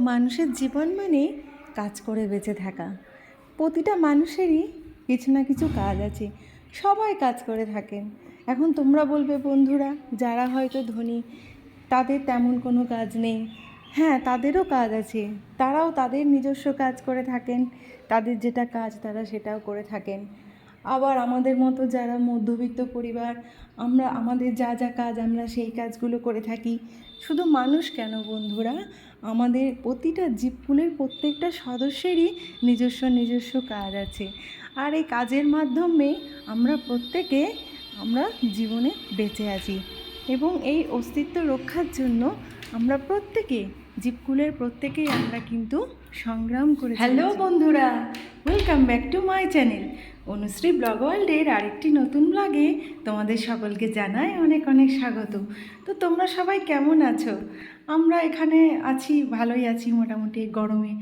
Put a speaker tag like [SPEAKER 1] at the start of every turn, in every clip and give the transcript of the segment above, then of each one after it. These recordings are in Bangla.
[SPEAKER 1] মানুষের জীবন মানে কাজ করে বেঁচে থাকা। প্রতিটা মানুষেরই কিছু না কিছু কাজ আছে, সবাই কাজ করে থাকেন। এখন তোমরা বলবে বন্ধুরা, যারা হয়তো ধনী তাদের তেমন কোনো কাজ নেই। হ্যাঁ, তাদেরও কাজ আছে, তারাও তাদের নিজস্ব কাজ করে থাকেন, তাদের যেটা কাজ তারা সেটাও করে থাকেন। আবার আমাদের মতো যারা মধ্যবিত্ত পরিবার, আমরা আমাদের যা যা কাজ আমরা সেই কাজগুলো করে থাকি। শুধু মানুষ কেন বন্ধুরা, আমাদের প্রতিটা জীবকুলের প্রত্যেকটা সদস্যেরই নিজস্ব নিজস্ব কাজ আছে। আর এই কাজের মাধ্যমে আমরা প্রত্যেকে আমরা জীবনে বেঁচে আছি এবং এই অস্তিত্ব রক্ষার জন্য আমরা প্রত্যেকে, জীবকুলের প্রত্যেকেই আমরা কিন্তু সংগ্রাম করে। হ্যালো বন্ধুরা, welcome back to my channel Anushree blog ওয়ার্ল্ডের আরেকটি নতুন ব্লগে তোমাদের সকলকে জানাই অনেক অনেক স্বাগত। তো তোমরা সবাই কেমন আছো? আমরা এখানে আছি, ভালোই আছি মোটামুটি। গরমে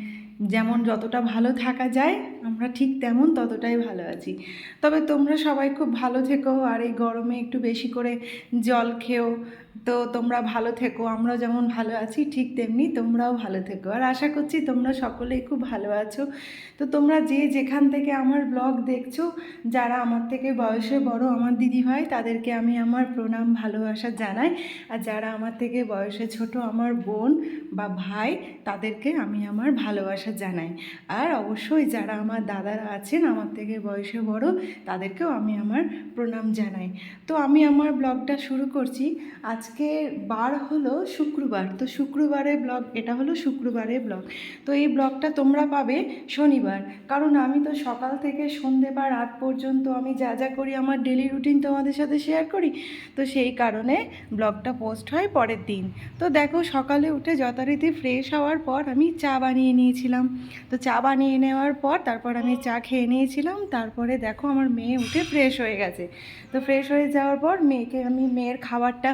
[SPEAKER 1] যেমন যতটা ভালো থাকা যায় আমরা ঠিক তেমন ততটাই ভালো আছি। তবে তোমরা সবাই খুব ভালো থেকো, আর এই গরমে একটু বেশি করে জল খেও। তো তোমরা ভালো থেকো, আমরা যেমন ভালো আছি ঠিক তেমনি তোমরাও ভালো থেকো। আর আশা করছি তোমরা সকলেই খুব ভালো আছো। তো তোমরা যে যেখান থেকে আমার ব্লগ দেখছো, যারা আমার থেকে বয়সে বড় আমার দিদিভাই, তাদেরকে আমি আমার প্রণাম ভালোবাসা জানাই। আর যারা আমার থেকে বয়সে ছোট আমার বোন বা ভাই, তাদেরকে আমি আমার ভালোবাসা জানাই। আর অবশ্যই যারা আমার দাদারা আছেন আমার থেকে বয়সে বড়, তাদেরকেও আমি আমার প্রণাম জানাই। তো আমি আমার ব্লগটা শুরু করছি। আজকে বার হলো শুক্রবার, তো শুক্রবারের ব্লগ, এটা হলো শুক্রবারের ব্লগ। তো এই ব্লগটা তোমরা পাবে শনিবার, কারণ আমি তো সকাল থেকে সন্ধে বা রাত পর্যন্ত আমি যা যা করি আমার ডেলি রুটিন তোমাদের সাথে শেয়ার করি। তো সেই কারণে ব্লগটা পোস্ট হয় পরের দিন। তো দেখো, সকালে উঠে যথারীতি ফ্রেশ হওয়ার পর আমি চা বানিয়ে নিয়েছিলাম। তো চা বানিয়ে নেওয়ার পর তারপর আমি চা খেয়ে নিয়েছিলাম। তারপরে দেখো আমার মেয়ে উঠে ফ্রেশ হয়ে গেছে। তো ফ্রেশ হয়ে যাওয়ার পর মেয়েকে আমি মেয়ের খাবারটা,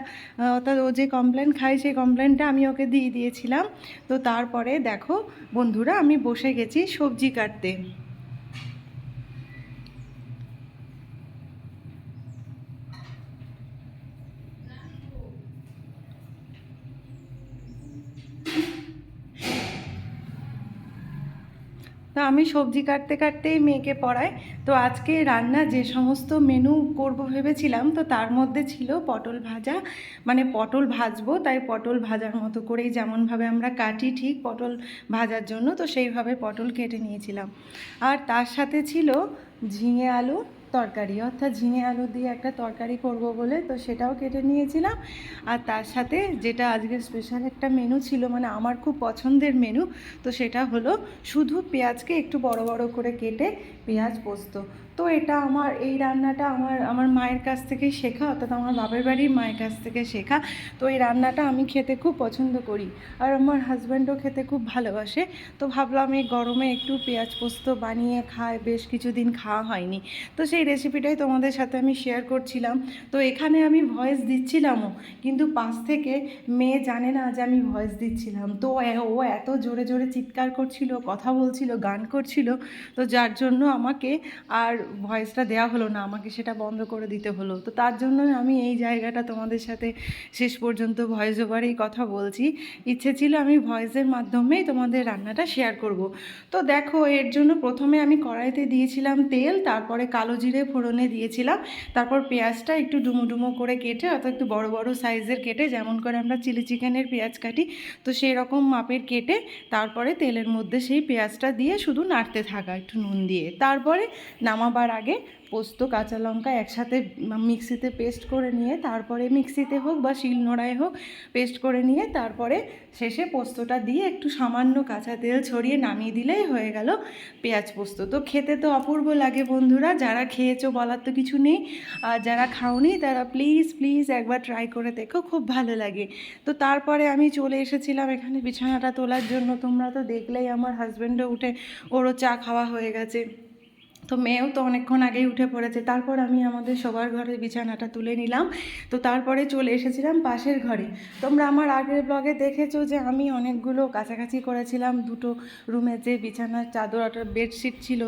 [SPEAKER 1] অর্থাৎ ও যে কমপ্লেন খায় সেই কমপ্লেনটা আমি ওকে দিয়ে দিয়েছিলাম। তো তারপরে দেখো বন্ধুরা, আমি বসে গেছি সবজি কাটতে। তো আমি সবজি কাটতে কাটতেই মেয়েকে পড়াই। তো আজকে রান্না যে সমস্ত মেনু করব ভেবেছিলাম, তো তার মধ্যে ছিল পটল ভাজা, মানে পটল ভাজবো, তাই পটল ভাজার মতো করেই যেমনভাবে আমরা কাটি ঠিক পটল ভাজার জন্য, তো সেইভাবে পটল কেটে নিয়েছিলাম। আর তার সাথে ছিল ঝিঙে আলু তরকারি, অর্থাৎ ঝিঙে আলু দিয়ে একটা তরকারি করব বলে, তো সেটাও কেটে নিয়েছিলাম। আর তার সাথে যেটা আজকের স্পেশাল একটা মেনু ছিল, মানে আমার খুব পছন্দের মেনু, তো সেটা হলো শুধু পেঁয়াজকে একটু বড় বড় করে কেটে পেঁয়াজ পোস্ত। তো এটা আমার, এই রান্নাটা আমার আমার মায়ের কাছ থেকেই শেখা, অর্থাৎ আমার বাপের বাড়ির মায়ের কাছ থেকে শেখা। তো এই রান্নাটা আমি খেতে খুব পছন্দ করি, আর আমার হাজব্যান্ডও খেতে খুব ভালোবাসে। তো ভাবলাম এই গরমে একটু পেঁয়াজ পোস্ত বানিয়ে খায়, বেশ কিছুদিন খাওয়া হয়নি। তো সেই রেসিপিটাই তোমাদের সাথে আমি শেয়ার করছিলাম। তো এখানে আমি ভয়েস দিচ্ছিলামও, কিন্তু পাশ থেকে মেয়ে জানে না যে আমি ভয়েস দিচ্ছিলাম। তো ও এত জোরে জোরে চিৎকার করছিল, কথা বলছিল, গান করছিল, তো যার জন্য আমাকে আর ভয়েসটা দেওয়া হলো না, আমাকে সেটা বন্ধ করে দিতে হলো। তো তার জন্য আমি এই জায়গাটা তোমাদের সাথে শেষ পর্যন্ত ভয়েস ওভারেই কথা বলছি। ইচ্ছে ছিল আমি ভয়েসের মাধ্যমেই তোমাদের রান্নাটা শেয়ার করব। তো দেখো, এর জন্য প্রথমে আমি কড়াইতে দিয়েছিলাম তেল, তারপরে কালো জিরে ফোড়নে দিয়েছিলাম, তারপর পেঁয়াজটা একটু ডুমো ডুমো করে কেটে, অর্থাৎ একটু বড় বড় সাইজের কেটে, যেমন করে আমরা চিলি চিকেনের পেঁয়াজ কাটি, তো সেই রকম মাপের কেটে তারপরে তেলের মধ্যে সেই পেঁয়াজটা দিয়ে শুধু নাড়তে থাকা একটু নুন দিয়ে। তারপরে নামাবার আগে পোস্ত কাঁচা লঙ্কা একসাথে মিক্সিতে পেস্ট করে নিয়ে, তারপরে মিক্সিতে হোক বা শিলনোড়ায় হোক পেস্ট করে নিয়ে, তারপরে শেষে পোস্তটা দিয়ে একটু সামান্য কাঁচা তেল ছড়িয়ে নামিয়ে দিলেই হয়ে গেল পেঁয়াজ পোস্ত। তো খেতে তো অপূর্ব লাগে বন্ধুরা, যারা খেয়েছো বলার তো কিছু নেই, আর যারা খাওনি তারা প্লিজ প্লিজ একবার ট্রাই করে দেখো, খুব ভালো লাগে। তো তারপরে আমি চলে এসেছিলাম এখানে বিছানাটা তোলার জন্য। তোমরা তো দেখলেই আমার হাজব্যান্ডও উঠে, ওরও চা খাওয়া হয়ে গেছে। তো মেয়েও তো অনেকক্ষণ আগেই উঠে পড়েছে। তারপর আমি আমাদের শোবার ঘরের বিছানাটা তুলে নিলাম। তো তারপরে চলে এসেছিলাম পাশের ঘরে। তোমরা আমার আগের ব্লগে দেখেছো যে আমি অনেকগুলো কাছাকাছি করেছিলাম, দুটো রুমের যে বিছানার চাদর একটা বেডশিট ছিল,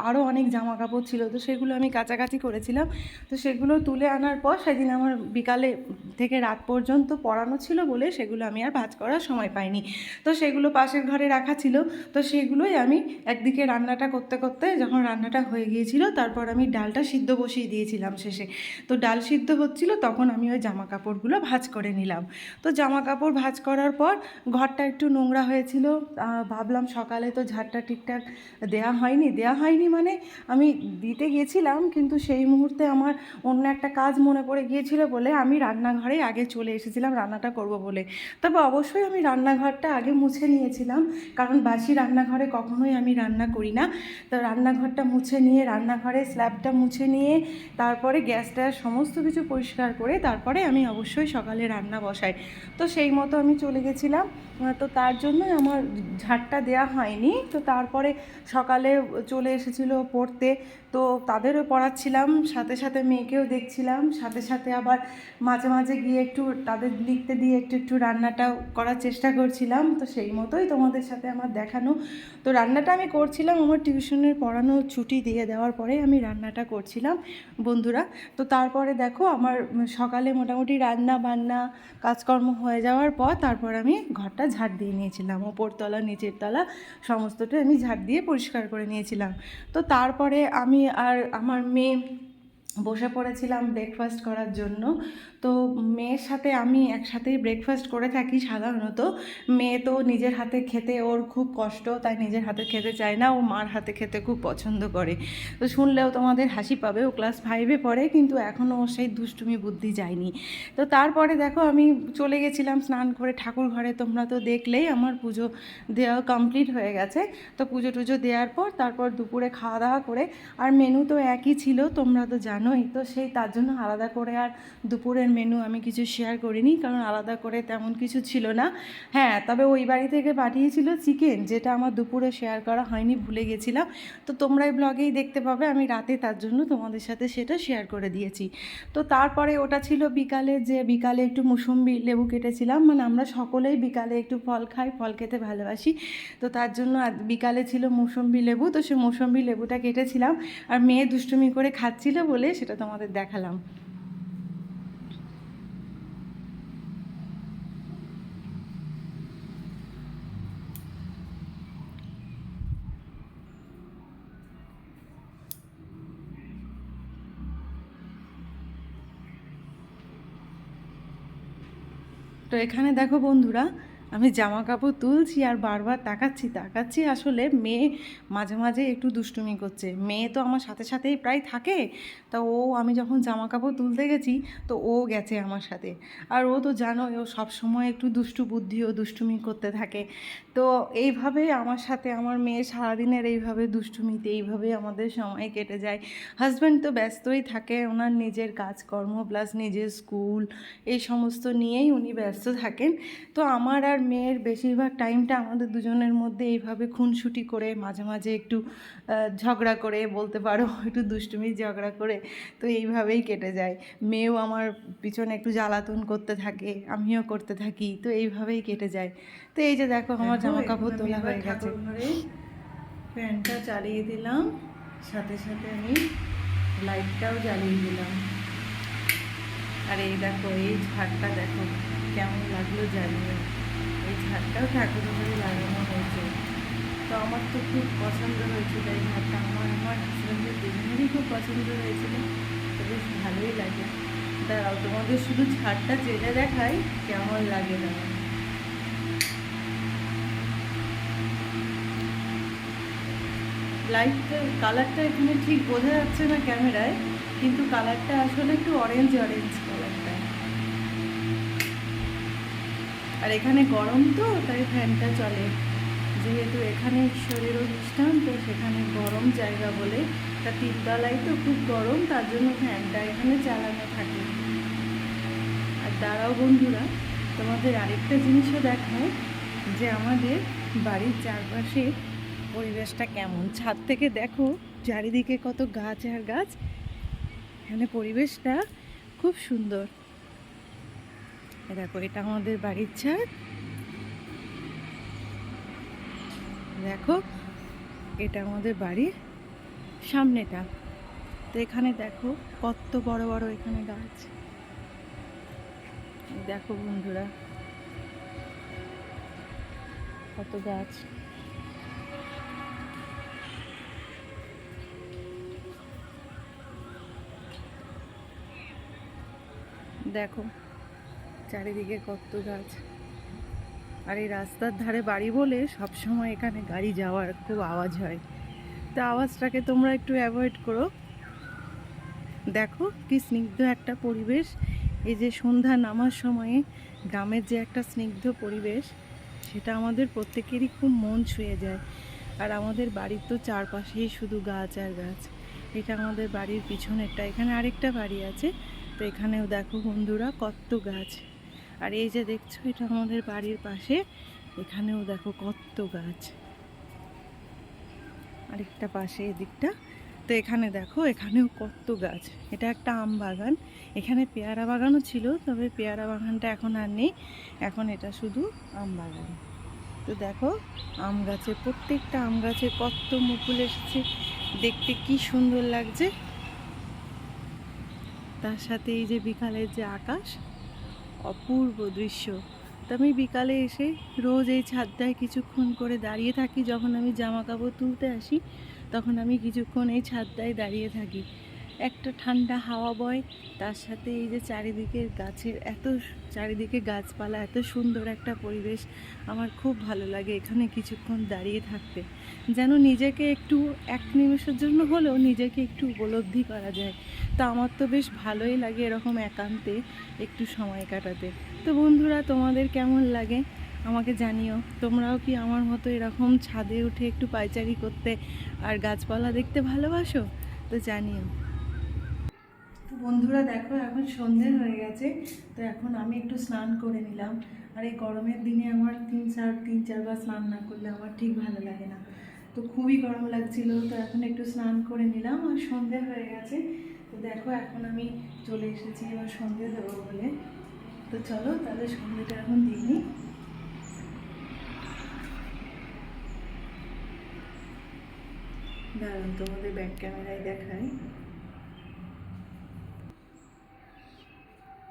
[SPEAKER 1] আরও অনেক জামা কাপড় ছিল, তো সেগুলো আমি কাছাকাছি করেছিলাম। তো সেগুলো তুলে আনার পর সেদিন আমার বিকালে থেকে রাত পর্যন্ত পড়ানো ছিল বলে সেগুলো আমি আর ভাঁজ করার সময় পাইনি। তো সেগুলো পাশের ঘরে রাখা ছিল। তো সেগুলোই আমি একদিকে রান্নাটা করতে করতে যখন রান্নাটা হয়ে গিয়েছিল, তারপর আমি ডালটা সিদ্ধ বসিয়ে দিয়েছিলাম শেষে। তো ডাল সিদ্ধ হচ্ছিল, তখন আমি ওই জামা কাপড়গুলো ভাঁজ করে নিলাম। তো জামা কাপড় ভাঁজ করার পর ঘরটা একটু নোংরা হয়েছিল। ভাবলাম সকালে তো ঝাড়টা ঠিকঠাক দেয়া হয়নি মানে আমি দিতে গিয়েছিলাম, কিন্তু সেই মুহূর্তে আমার অন্য একটা কাজ মনে পড়ে গিয়েছিল বলে আমি রান্নাঘরে আগে চলে এসেছিলাম রান্নাটা করব বলে। তবে অবশ্যই আমি রান্নাঘরটা আগে মুছে নিয়েছিলাম, কারণ বাসি রান্নাঘরে কখনোই আমি রান্না করি না। তো রান্নাঘরটা মুছে নিয়ে, রান্নাঘরে স্ল্যাবটা মুছে নিয়ে, তারপরে গ্যাসটা সমস্ত কিছু পরিষ্কার করে তারপরে আমি অবশ্যই সকালে রান্না বসাই। তো সেই মতো আমি চলে গেছিলাম। তো তার জন্য আমার ঝাড়টা দেওয়া হয়নি। তো তারপরে সকালে চলে এসেছিলো পড়তে, তো তাদেরও পড়াচ্ছিলাম, সাথে সাথে মেয়েকেও দেখছিলাম, সাথে সাথে আবার মাঝে মাঝে গিয়ে একটু তাদের লিখতে দিয়ে একটু একটু রান্নাটাও করার চেষ্টা করছিলাম। তো সেই মতোই তোমাদের সাথে আমার দেখানো। তো রান্নাটা আমি করছিলাম আমার টিউশনের পড়ানো ছুটি দিয়ে দেওয়ার পরে আমি রান্নাটা করছিলাম বন্ধুরা। তো তারপরে দেখো আমার সকালে মোটামুটি রান্না বান্না কাজকর্ম হয়ে যাওয়ার পর তারপর আমি ঘরটা ঝাড় দিয়ে নিয়েছিলাম, ওপরতলা নিচের তলা সমস্তটা আমি ঝাড় দিয়ে পরিষ্কার করে নিয়েছিলাম। তো তারপরে আমি আর আমার মেয়ে বসে পড়েছিলাম ব্রেকফাস্ট করার জন্য। তো মেয়ের সাথে আমি একসাথেই ব্রেকফাস্ট করে থাকি সাধারণত। মেয়ে তো নিজের হাতে খেতে ওর খুব কষ্ট, তাই নিজের হাতে খেতে চায় না, ও মার হাতে খেতে খুব পছন্দ করে। তো শুনলেও তোমাদের হাসি পাবে, ও ক্লাস 5-এ পড়ে, কিন্তু এখনও ওর সেই দুষ্টুমি বুদ্ধি যায়নি। তো তারপরে দেখো আমি চলে গেছিলাম স্নান করে ঠাকুর ঘরে। তোমরা তো দেখলেই আমার পুজো দেওয়া কমপ্লিট হয়ে গেছে। তো পুজো টুজো দেওয়ার পর তারপর দুপুরে খাওয়া দাওয়া করে, আর মেনু তো একই ছিল তোমরা তো জানোই, তো সেই তার জন্য আলাদা করে আর দুপুরের মেনু আমি কিছু শেয়ার করিনি, কারণ আলাদা করে তেমন কিছু ছিল না। হ্যাঁ, তবে ওই বাড়ি থেকে পাঠিয়েছিল চিকেন, যেটা আমার দুপুরে শেয়ার করা হয়নি, ভুলে গেছিলাম। তো তোমরা এই ব্লগেই দেখতে পাবে আমি রাতে তার জন্য তোমাদের সাথে সেটা শেয়ার করে দিয়েছি। তো তারপরে ওটা ছিল বিকালে, যে বিকালে একটু মুসম্বি লেবু কেটেছিলাম, মানে আমরা সকলেই বিকালে একটু ফল খাই, ফল খেতে ভালোবাসি। তো তার জন্য বিকালে ছিল মুসম্বি লেবু, তো সে মুসম্বি লেবুটা কেটেছিলাম, আর মেয়ে দুষ্টুমি করে খাচ্ছিল বলে সেটা তোমাদের দেখালাম। তো এখানে দেখো বন্ধুরা, আমি জামা কাপড় তুলছি আর বারবার তাকাচ্ছি, আসলে মেয়ে মাঝে মাঝে একটু দুষ্টুমি করছে। মেয়ে তো আমার সাথে সাথেই প্রায় থাকে। তা আমি যখন জামা কাপড় তুলতে গেছি, তো ও গেছে আমার সাথে। আর ও তো জানো, ও সবসময় একটু দুষ্টু বুদ্ধি ও দুষ্টুমি করতে থাকে। তো এইভাবে আমার সাথে আমার মেয়ে সারাদিনের এইভাবে দুষ্টুমিতে এইভাবে আমাদের সময় কেটে যায়। হাজব্যান্ড তো ব্যস্তই থাকে, ওনার নিজের কাজকর্ম প্লাস নিজের স্কুল এই সমস্ত নিয়েই উনি ব্যস্ত থাকেন। তো আমার আর মেয়ের বেশিরভাগ টাইমটা আমাদের দুজনের মধ্যে এইভাবে খুনসুটি করে, মাঝে মাঝে একটু ঝগড়া করে বলতে পারো, একটু দুষ্টুমি ঝগড়া করে, তো এইভাবেই কেটে যায়। মেয়েও আমার পিছনে একটু জ্বালাতন করতে থাকে, আমিও করতে থাকি, তো এইভাবেই কেটে যায়। তো এই যে দেখো আমার জামা কাপড় তোলা হয়ে গেছে, ফ্যানটা চালিয়ে দিলাম, সাথে সাথে আমি লাইটটাও জ্বালিয়ে দিলাম। আর এই দেখো এই ঝাড়টা দেখো কেমন লাগলো জানিও। এই ঝাড়টাও ঠাকুর ঘরে লাগানো হয়েছে। তো আমার তো খুব পছন্দ হয়েছিল এই ঝাড়টা, আমার হাজব্যান্ডের দুজনেরই খুব পছন্দ হয়েছিল। তো বেশ ভালোই লাগে। দাঁড়াও তোমাদের শুধু ঝাড়টা চেলে দেখাই কেমন লাগে না। লাইটটা কালারটা এখানে ঠিক বোঝা যাচ্ছে না ক্যামেরায়, কিন্তু কালারটা আসলে একটু অরেঞ্জ কালারটা। আর এখানে গরম তো, তাই ফ্যানটা চলে, যেহেতু এখানে ঈশ্বরের অনুষ্ঠান, তো সেখানে গরম জায়গা বলে, তা তিনতলায় তো খুব গরম, তার জন্য ফ্যানটা এখানে চালানো থাকে। আর দাঁড়াও বন্ধুরা, তোমাদের আরেকটা জিনিসও দেখায় যে আমাদের বাড়ির চারপাশে পরিবেশটা কেমন। ছাদ থেকে দেখো চারিদিকে কত গাছ আর গাছ, এখানে পরিবেশটা খুব সুন্দর। দেখো এটা আমাদের বাড়ির ছাদ, দেখো এটা আমাদের বাড়ির সামনেটা। তো এখানে দেখো কত বড় বড় এখানে গাছ, দেখো বন্ধুরা কত গাছ। দেখো চারিদিকে কত গাছ। আর এই রাস্তার ধারে বাড়ি বলে সব সময় এখানে গাড়ি যাওয়ার খুব আওয়াজ হয়, তো আওয়াজটাকে তোমরা একটু অ্যাভয়েড করো। দেখো কি স্নিগ্ধ একটা পরিবেশ, এই যে সন্ধ্যা নামার সময়ে গ্রামের যে একটা স্নিগ্ধ পরিবেশ, সেটা আমাদের প্রত্যেকেরই খুব মন ছুঁয়ে যায়। আর আমাদের বাড়ির তো চারপাশেই শুধু গাছ আর গাছ। এটা আমাদের বাড়ির পিছনেরটা, এখানে আরেকটা বাড়ি আছে, তো এখানেও দেখো বন্ধুরা কত গাছ। আর এই যে দেখছো এটা আমাদের বাড়ির পাশে, এখানেও দেখো কত গাছ, আরেকটা পাশে এদিকটা। তো এখানে দেখো এখানেও কত গাছ। এটা একটা আম বাগান, এখানে পেয়ারা বাগানও ছিল, তবে পেয়ারা বাগানটা এখন আর নেই, এখন এটা শুধু আম বাগান। তো দেখো আম গাছে, প্রত্যেকটা আম গাছে কত মুকুল এসেছে, দেখতে কি সুন্দর লাগছে। তার সাথে এই যে বিকালের যে আকাশ, অপূর্ব দৃশ্য। তো আমি বিকালে এসে রোজ এই ছাদটায় কিছুক্ষণ করে দাঁড়িয়ে থাকি। যখন আমি জামা কাপড় তুলতে আসি তখন আমি কিছুক্ষণ এই ছাদটায় দাঁড়িয়ে থাকি, একটা ঠান্ডা হাওয়া বয়, তার সাথে এই যে চারিদিকের গাছের চারিদিকে গাছপালা, এত সুন্দর একটা পরিবেশ, আমার খুব ভালো লাগে এখানে কিছুক্ষণ দাঁড়িয়ে থাকতে। যেন নিজেকে একটু এক নিমেষের জন্য হলেও নিজেকে একটু উপলব্ধি করা যায়। তো আমার তো বেশ ভালোই লাগে এরকম একান্তে একটু সময় কাটাতে। তো বন্ধুরা তোমাদের কেমন লাগে আমাকে জানিও, তোমরাও কি আমার মতো এরকম ছাদে উঠে একটু পায়চারি করতে আর গাছপালা দেখতে ভালোবাসো? তো জানিও। তো বন্ধুরা দেখো এখন সন্ধে হয়ে গেছে, তো এখন আমি একটু স্নান করে নিলাম। আর এই গরমের দিনে আমার তিন চারবার স্নান না করলে আমার ঠিক ভালো লাগে না, তো খুবই গরম লাগছিল, তো এখন একটু স্নান করে নিলাম। আর সন্ধে হয়ে গেছে, তো দেখো এখন আমি চলে এসেছি এবার সন্ধে দেবো বলে। তো চলো তাহলে সন্ধেটা এখন দিই নি। দাঁড়ান তোমাদের ব্যাক ক্যামেরায় দেখাই।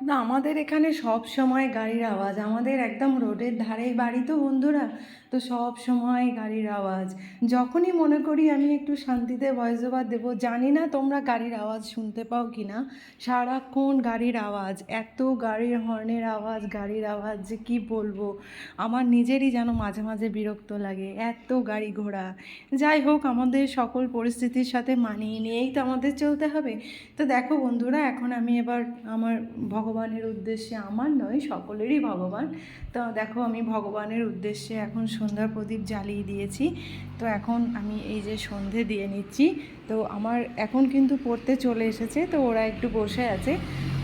[SPEAKER 1] না আমাদের এখানে সব সময় গাড়ির আওয়াজ, আমাদের একদম রোডের ধারেই বাড়ি তো বন্ধুরা, তো সব সময় গাড়ির আওয়াজ। যখনই মনে করি আমি একটু শান্তিতে ভয়েস ওভার দেবো, জানি না তোমরা গাড়ির আওয়াজ শুনতে পাও কি না, সারাক্ষণ গাড়ির আওয়াজ, এত গাড়ির হর্নের আওয়াজ, গাড়ির আওয়াজ যে কী বলবো, আমার নিজেরই যেন মাঝে মাঝে বিরক্ত লাগে, এত গাড়ি ঘোড়া। যাই হোক আমাদের সকল পরিস্থিতির সাথে মানিয়ে নিয়েই তো আমাদের চলতে হবে। তো দেখো বন্ধুরা এখন আমি এবার আমার ভগবানের উদ্দেশ্যে, আমার নয় সকলেরই ভগবান, তো দেখো আমি ভগবানের উদ্দেশ্যে এখন সন্ধ্যা প্রদীপ জ্বালিয়ে দিয়েছি। তো এখন আমি এই যে সন্ধে দিয়ে নিচ্ছি। তো আমার এখন কিন্তু পড়তে চলে এসেছে, তো ওরা একটু বসে আছে,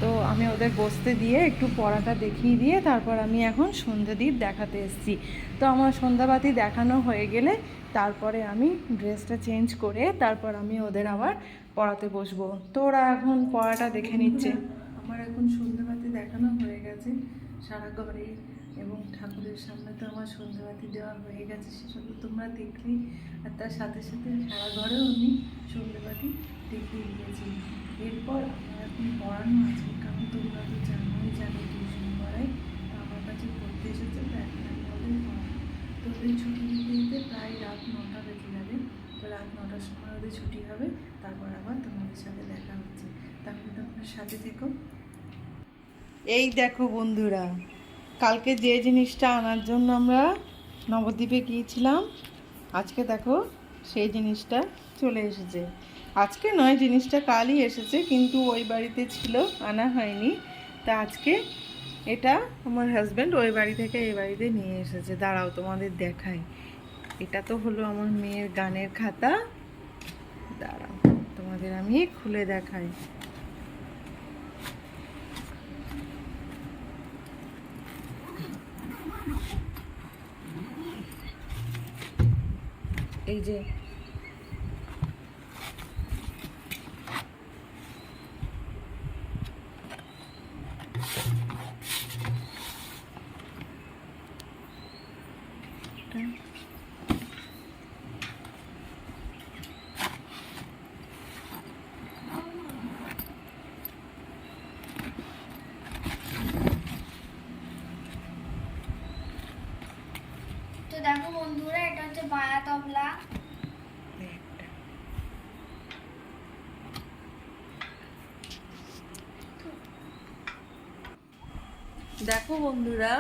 [SPEAKER 1] তো আমি ওদের বসতে দিয়ে একটু পড়াটা দেখিয়ে দিয়ে তারপর আমি এখন সন্ধ্যা দ্বীপ দেখাতে এসেছি। তো আমার সন্ধ্যাবাতি দেখানো হয়ে গেলে তারপরে আমি ড্রেসটা চেঞ্জ করে তারপর আমি ওদের আবার পড়াতে বসবো। তো ওরা এখন পড়াটা দেখে নিচ্ছে। আমার এখন সন্ধ্যাবাতি দেখানো হয়ে গেছে সারা ঘরে, এবং ঠাকুরের সামনে তো আমার সন্ধ্যাবাতি দেওয়া হয়ে গেছে, সেটা তো তোমরা দেখলেই। আর তার সাথে সাথে সারা ঘরেও আমি সন্ধ্যাবাতি দেখিয়ে দিয়েছি। এরপর আমার এখন পড়ানো আছে, কারণ তোমরা তো জানো টিউশন পড়াই, তো আমার কাছে পড়তে এসেছে, তো এখন আমি ওদের পড়াবো। তো ওদের ছুটি দিতে দিতে প্রায় রাত 9টা বেজে যাবে, তো রাত 9টার সময় ওদের ছুটি হবে, তারপর আবার তোমাদের সাথে দেখা হচ্ছে। তাহলে তোমরা সাথে থেকো। এই দেখো বন্ধুরা, কালকে যে জিনিসটা আনার জন্য আমরা নবদ্বীপে গিয়েছিলাম, আজকে দেখো সেই জিনিসটা চলে এসেছে। আজকে নয়, জিনিসটা কালই এসেছে, কিন্তু ওই বাড়িতে ছিল, আনা হয়নি। তা আজকে এটা আমার হাজব্যান্ড ওই বাড়ি থেকে এই বাড়িতে নিয়ে এসেছে। দাঁড়াও তোমাদের দেখাই। এটা তো হলো আমার মেয়ের গানের খাতা, দাঁড়াও তোমাদের আমি খুলে দেখাই। এই যে একটা।
[SPEAKER 2] তো দেখো বন্ধুরা, এটা হচ্ছে বায়া তবলা।
[SPEAKER 1] দেখো বন্ধুরা,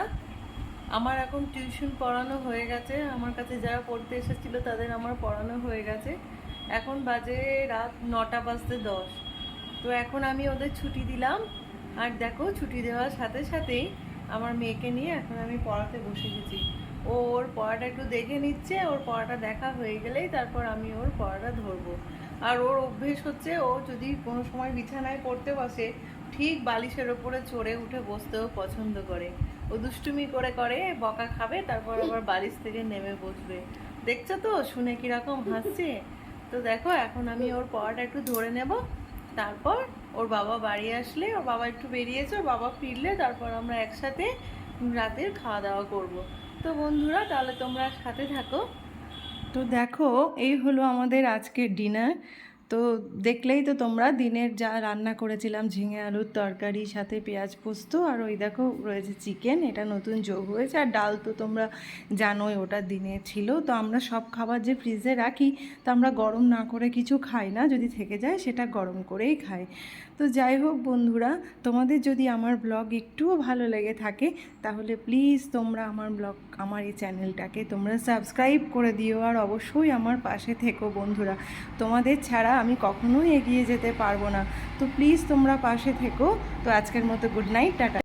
[SPEAKER 1] আমার এখন টিউশন পড়ানো হয়ে গেছে। আমার কাছে যারা পড়তে এসেছিলো তাদের আমার পড়ানো হয়ে গেছে। এখন বাজে রাত 9:10। তো এখন আমি ওদের ছুটি দিলাম। আর দেখো, ছুটি দেওয়ার সাথে সাথেই আমার মেয়েকে নিয়ে এখন আমি পড়াতে বসে গেছি। ও ওর পড়াটা একটু দেখে নিচ্ছে। ওর পড়াটা দেখা হয়ে গেলেই তারপর আমি ওর পড়াটা ধরবো। আর ওর অভ্যেস হচ্ছে, ও যদি কোনো সময় বিছানায় পড়তে বসে, ঠিক বালিশের ওপরে চড়ে উঠে বসতেও পছন্দ করে। ও দুষ্টুমি করে করে বকা খাবে, তারপর আবার বালিশ থেকে নেমে বসবে। দেখছো তো শুনে কিরকম হাসছে। তো দেখো, এখন আমি ওর পড়াটা একটু ধরে নেব। তারপর ওর বাবা বাড়ি আসলে, ওর বাবা একটু বেরিয়েছে, ওর বাবা ফিরলে তারপর আমরা একসাথে রাতের খাওয়া দাওয়া করব। তো বন্ধুরা, তাহলে তোমরা সাথে থাকো। তো দেখো, এই হলো আমাদের আজকের ডিনার। তো দেখলেই তো তোমরা, দিনের যা রান্না করেছিলাম, ঝিঙে আলুর তরকারি সাথে পেঁয়াজ পোস্ত, আর ওই দেখো রয়েছে চিকেন, এটা নতুন যোগ হয়েছে। আর ডাল তো তোমরা জানোই ওটা দিনে ছিল। তো আমরা সব খাবার যে ফ্রিজে রাখি, তো আমরা গরম না করে কিছু খাই না, যদি থেকে যায় সেটা গরম করেই খাই। তো যাই হোক বন্ধুরা, তোমাদের যদি আমার ব্লগ একটুও ভালো লেগে থাকে, তাহলে প্লিজ তোমরা আমার এই চ্যানেলটাকে তোমরা সাবস্ক্রাইব করে দিও। আর অবশ্যই আমার পাশে থেকো বন্ধুরা। তোমাদের ছাড়া আমি কখনোই এগিয়ে যেতে পারবো না। তো প্লিজ তোমরা পাশে থেকো। তো আজকের মতো গুড নাইট, টাটা।